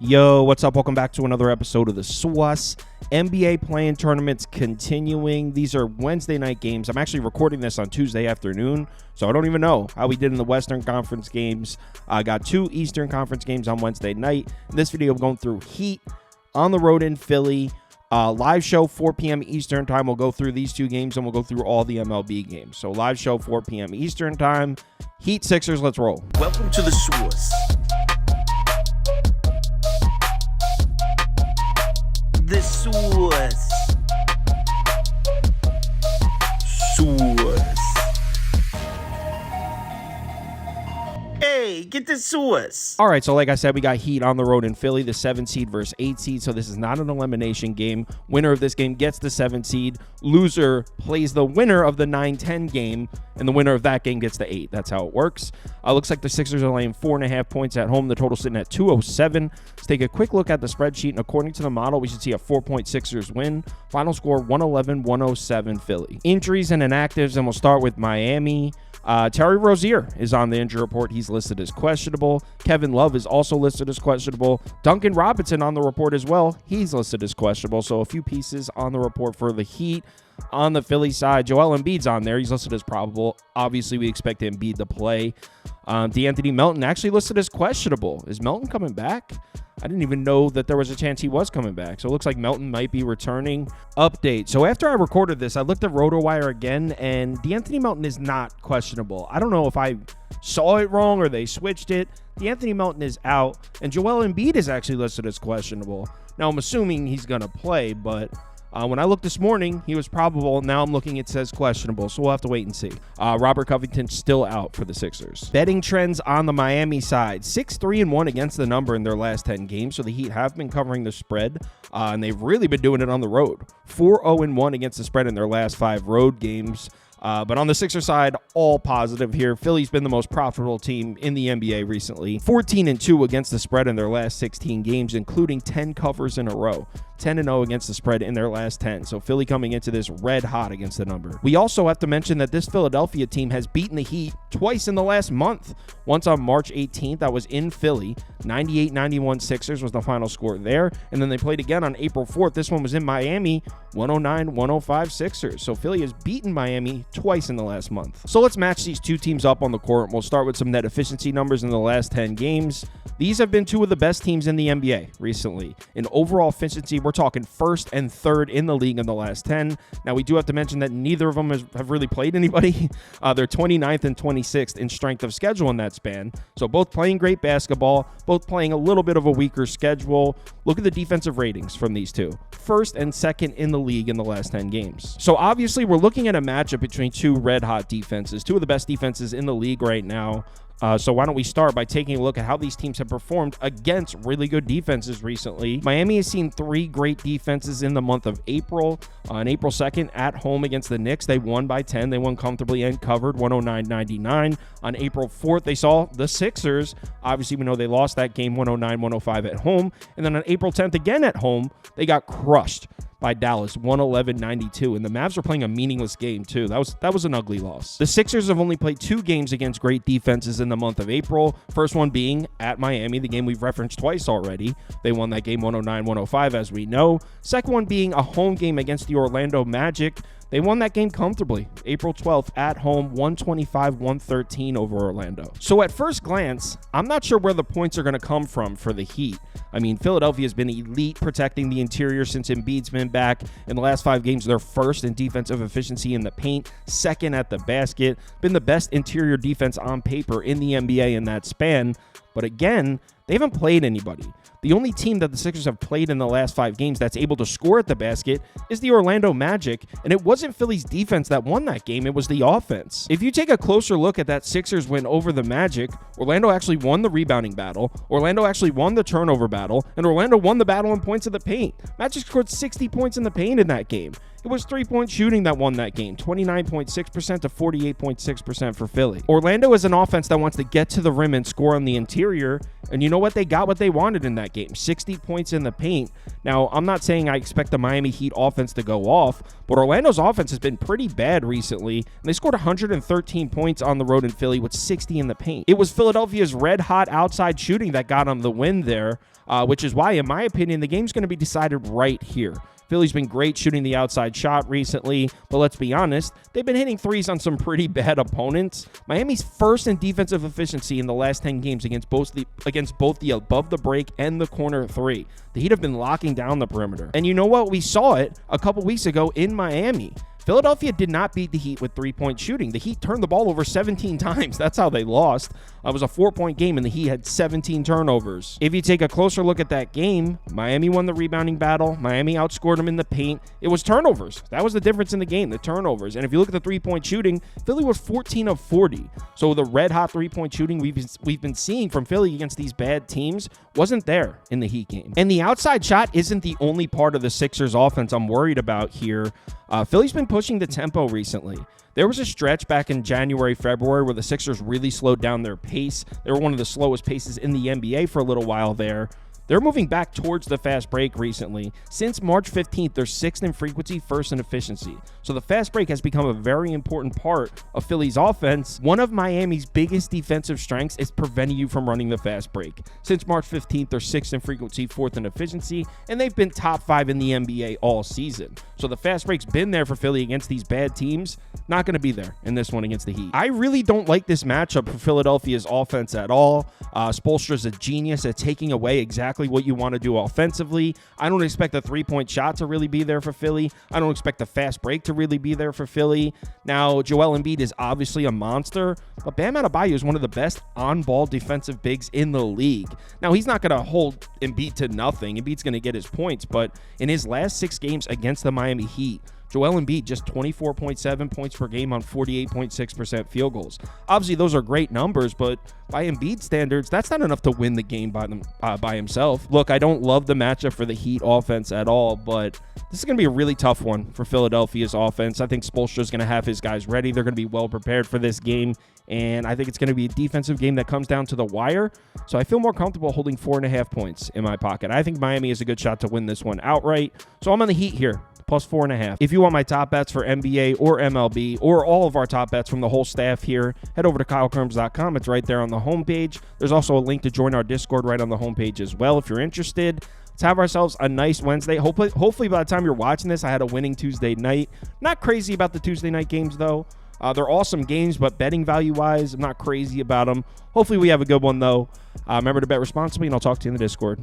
Yo, what's up? Welcome back to another episode of the SWUS. NBA play-in tournaments continuing. These are Wednesday night games. I'm actually recording this on Tuesday afternoon, so I don't even know how we did in the Western Conference games. I got 2 Eastern Conference games on Wednesday night. In this video, I'm going through Heat on the road in Philly. Live show 4 p.m. Eastern time. We'll go through these 2 games and we'll go through all the MLB games. So live show 4 p.m. Eastern time. Heat Sixers, let's roll. Welcome to the SWUS. The SWUS. Hey, get the SWUS. All right, so like I said, we got Heat on the road in Philly, the 7 seed versus 8 seed. So this is not an elimination game. Winner of this game gets the 7 seed. Loser plays the winner of the 9-10 game, and the winner of that game gets the 8. That's how it works. Looks like the Sixers are laying 4.5 points at home. The total sitting at 207. Let's take a quick look at the spreadsheet, and according to the model, we should see a 4-point Sixers win. Final score 111-107 Philly. Injuries and inactives, and we'll start with Miami. Terry Rozier is on the injury report. He's listed as questionable. Kevin Love is also listed as questionable. Duncan Robinson on the report as well. He's listed as questionable. So a few pieces on the report for the Heat. On the Philly side, Joel Embiid's on there. He's listed as probable. Obviously, we expect Embiid to play. DeAnthony Melton actually listed as questionable. Is Melton coming back? I didn't even know that there was a chance he was coming back. So it looks like Melton might be returning. Update. So after I recorded this, I looked at RotoWire again, and DeAnthony Melton is not questionable. I don't know if I saw it wrong or they switched it. DeAnthony Melton is out, and Joel Embiid is actually listed as questionable. Now, I'm assuming he's going to play, but when I looked this morning, he was probable. Now I'm looking, it says questionable, so we'll have to wait and see. Robert Covington's still out for the Sixers. Betting trends on the Miami side. 6-3-1 against the number in their last 10 games, so the Heat have been covering the spread, and they've really been doing it on the road. 4-0-1 against the spread in their last 5 road games. But on the Sixers side, all positive here. Philly's been the most profitable team in the NBA recently. 14-2 against the spread in their last 16 games, including 10 covers in a row. 10-0 against the spread in their last 10. So Philly coming into this red hot against the number. We also have to mention that this Philadelphia team has beaten the Heat twice in the last month. Once on March 18th, that was in Philly. 98-91 Sixers was the final score there. And then they played again on April 4th. This one was in Miami. 109-105 Sixers. So Philly has beaten Miami twice in the last month. So let's match these 2 teams up on the court. We'll start with some net efficiency numbers in the last 10 games. These have been 2 of the best teams in the NBA recently. In overall efficiency, we're talking 1st and 3rd in the league in the last 10. Now, we do have to mention that neither of them have really played anybody. They're 29th and 26th in strength of schedule in that span. So both playing great basketball, both playing a little bit of a weaker schedule. Look at the defensive ratings from these 2. 1st and 2nd in the league in the last 10 games. So obviously, we're looking at a matchup between 2 red-hot defenses, 2 of the best defenses in the league right now. So why don't we start by taking a look at how these teams have performed against really good defenses recently. Miami has seen 3 great defenses in the month of April. On April 2nd, at home against the Knicks, they won by 10. They won comfortably and covered 109-99. On April 4th, they saw the Sixers. Obviously, we know they lost that game 109-105 at home. And then on April 10th, again at home, they got crushed by Dallas, 111-92, and the Mavs were playing a meaningless game too. That was an ugly loss. The Sixers have only played 2 games against great defenses in the month of April. First one being at Miami, the game we've referenced twice already. They won that game 109-105, as we know. Second one being a home game against the Orlando Magic. They won that game comfortably. April 12th at home, 125-113 over Orlando. So at first glance, I'm not sure where the points are going to come from for the Heat. I mean, Philadelphia has been elite protecting the interior since Embiid's been back. In the last 5 games, they're 1st in defensive efficiency in the paint, 2nd at the basket. Been the best interior defense on paper in the NBA in that span. But again, they haven't played anybody. The only team that the Sixers have played in the last 5 games that's able to score at the basket is the Orlando Magic, and it wasn't Philly's defense that won that game, it was the offense. If you take a closer look at that Sixers win over the Magic, Orlando actually won the rebounding battle, Orlando actually won the turnover battle, and Orlando won the battle in points of the paint. Magic scored 60 points in the paint in that game. It was 3-point shooting that won that game, 29.6% to 48.6% for Philly. Orlando is an offense that wants to get to the rim and score on the interior, and you know what? They got what they wanted in that game, 60 points in the paint. Now, I'm not saying I expect the Miami Heat offense to go off, but Orlando's offense has been pretty bad recently, and they scored 113 points on the road in Philly with 60 in the paint. It was Philadelphia's red-hot outside shooting that got them the win there. which is why, in my opinion, the game's going to be decided right here. Philly's been great shooting the outside shot recently, but let's be honest, they've been hitting threes on some pretty bad opponents. Miami's first in defensive efficiency in the last 10 games against both the above the break and the corner three. The Heat have been locking down the perimeter. And you know what? We saw it a couple weeks ago in Miami. Philadelphia did not beat the Heat with three-point shooting. The Heat turned the ball over 17 times. That's how they lost. It was a 4-point game, and the Heat had 17 turnovers. If you take a closer look at that game, Miami won the rebounding battle. Miami outscored them in the paint. It was turnovers. That was the difference in the game, the turnovers. And if you look at the three-point shooting, Philly was 14 of 40. So the red-hot three-point shooting we've been seeing from Philly against these bad teams wasn't there in the Heat game. And the outside shot isn't the only part of the Sixers offense I'm worried about here. Philly's been pushing the tempo recently. There was a stretch back in January, February where the Sixers really slowed down their pace. They were one of the slowest paces in the NBA for a little while there. They're moving back towards the fast break recently. Since March 15th, they're 6th in frequency, 1st in efficiency. So the fast break has become a very important part of Philly's offense. One of Miami's biggest defensive strengths is preventing you from running the fast break. Since March 15th, they're 6th in frequency, 4th in efficiency, and they've been top 5 in the NBA all season. So the fast break's been there for Philly against these bad teams. Not going to be there in this one against the Heat. I really don't like this matchup for Philadelphia's offense at all. Spoelstra's a genius at taking away exactly what you want to do offensively. I don't expect the three-point shot to really be there for Philly. I don't expect the fast break to really be there for Philly. Now, Joel Embiid is obviously a monster, but Bam Adebayo is one of the best on-ball defensive bigs in the league. Now, he's not going to hold Embiid to nothing. Embiid's going to get his points, but in his last 6 games against the Miami Heat, Joel Embiid just 24.7 points per game on 48.6% field goals. Obviously, those are great numbers, but by Embiid standards, that's not enough to win the game by himself. Look, I don't love the matchup for the Heat offense at all, but this is going to be a really tough one for Philadelphia's offense. I think Spoelstra's going to have his guys ready. They're going to be well prepared for this game, and I think it's going to be a defensive game that comes down to the wire. So I feel more comfortable holding 4.5 points in my pocket. I think Miami has a good shot to win this one outright. So I'm on the Heat here, plus 4.5. If you want my top bets for NBA or MLB or all of our top bets from the whole staff here, head over to KyleKirms.com. It's right there on the homepage. There's also a link to join our Discord right on the homepage as well if you're interested. Let's have ourselves a nice Wednesday. Hopefully by the time you're watching this, I had a winning Tuesday night. Not crazy about the Tuesday night games, though. They're awesome games, but betting value-wise, I'm not crazy about them. Hopefully we have a good one, though. Remember to bet responsibly, and I'll talk to you in the Discord.